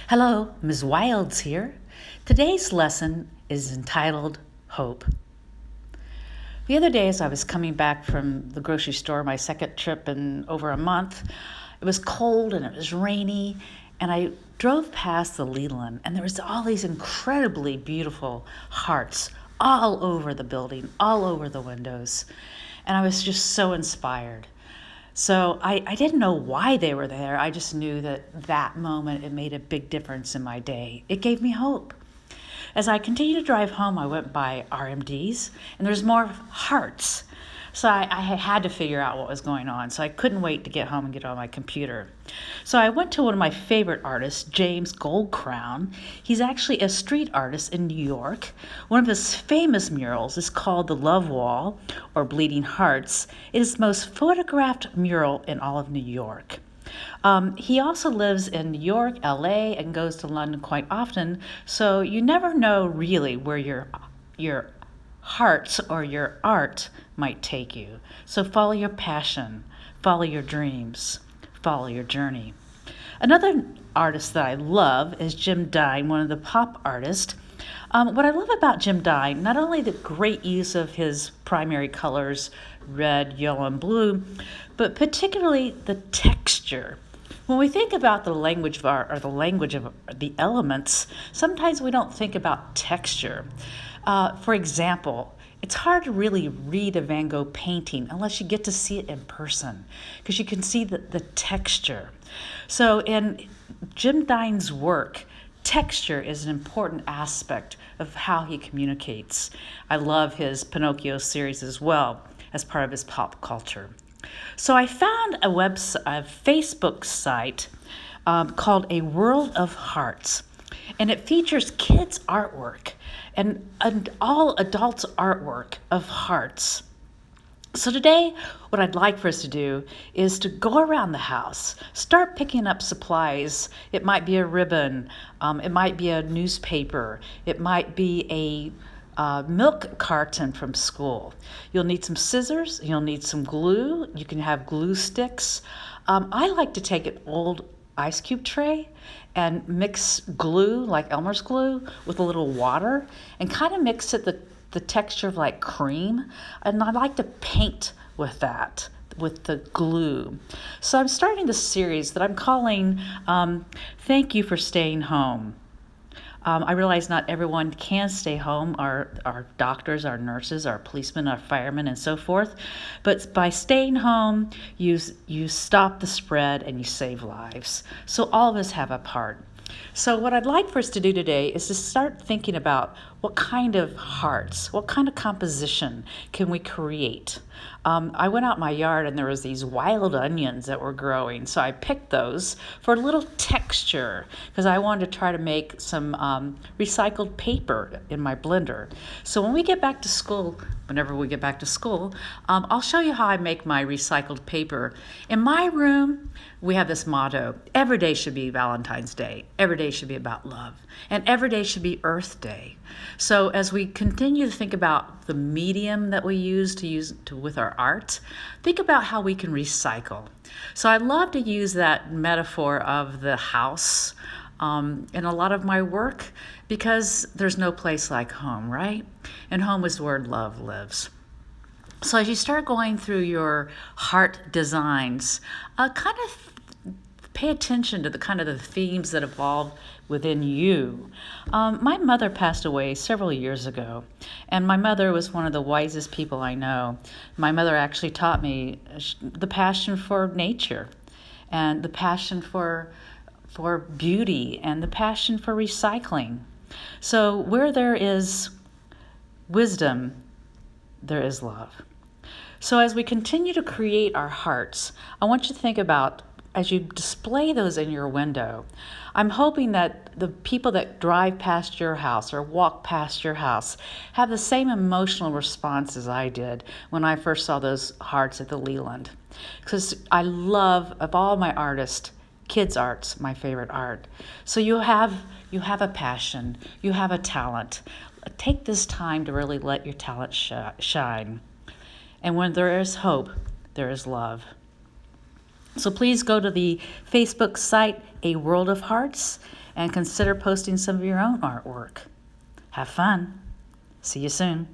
Hello, Ms. Wilds here. Today's lesson is entitled Hope. The other day, as I was coming back from the grocery store, my second trip in over a month, it was cold and it was rainy, and I drove past the Leland, and there was all these incredibly beautiful hearts all over the building, all over the windows, and I was just so inspired. So I didn't know why they were there. I just knew that moment, it made a big difference in my day. It gave me hope. As I continued to drive home, I went by RMD's, and there's more hearts. So I had to figure out what was going on. So I couldn't wait to get home and get on my computer. So I went to one of my favorite artists, James Goldcrown. He's actually a street artist in New York. One of his famous murals is called The Love Wall, or Bleeding Hearts. It is the most photographed mural in all of New York. He also lives in New York, LA, and goes to London quite often. So you never know really where your hearts or your art might take you. So follow your passion, follow your dreams, follow your journey. Another artist that I love is Jim Dine, one of the pop artists. What I love about Jim Dine, not only the great use of his primary colors, red, yellow, and blue, but particularly the texture. When we think about the language of art or the language of the elements, sometimes we don't think about texture. For example, it's hard to really read a Van Gogh painting unless you get to see it in person, because you can see the texture. So in Jim Dine's work, texture is an important aspect of how he communicates. I love his Pinocchio series as well as part of his pop culture. So I found a Facebook site called A World of Hearts, and it features kids' artwork and all adults' artwork of hearts. So today, what I'd like for us to do is to go around the house, start picking up supplies. It might be a ribbon, it might be a newspaper, it might be a milk carton from school. You'll need some scissors, you'll need some glue, you can have glue sticks. I like to take an old ice cube tray and mix glue, like Elmer's glue, with a little water and kind of mix it the texture of like cream. And I like to paint with that, with the glue. So I'm starting this series that I'm calling Thank You for Staying Home. I realize not everyone can stay home, our doctors, our nurses, our policemen, our firemen, and so forth. But by staying home, you stop the spread and you save lives. So all of us have a part. So what I'd like for us to do today is to start thinking about what kind of hearts, what kind of composition can we create. I went out in my yard and there was these wild onions that were growing, so I picked those for a little texture because I wanted to try to make some recycled paper in my blender. So when we get back to school, whenever we get back to school, I'll show you how I make my recycled paper. In my room, we have this motto: every day should be Valentine's Day, every day should be about love, and every day should be Earth Day. So as we continue to think about the medium that we use with our art, think about how we can recycle. So I love to use that metaphor of the house in a lot of my work, because there's no place like home, right? And home is where love lives. So as you start going through your heart designs, kind of pay attention to the themes that evolve within you. My mother passed away several years ago, and my mother was one of the wisest people I know. My mother actually taught me the passion for nature, and the passion for beauty, and the passion for recycling. So where there is wisdom, there is love. So as we continue to create our hearts, I want you to think about, as you display those in your window, I'm hoping that the people that drive past your house or walk past your house have the same emotional response as I did when I first saw those hearts at the Leland. Because I love, of all my artists, kids' art's my favorite art. So you have a passion, you have a talent. Take this time to really let your talent shine. And when there is hope, there is love. So please go to the Facebook site, A World of Hearts, and consider posting some of your own artwork. Have fun. See you soon.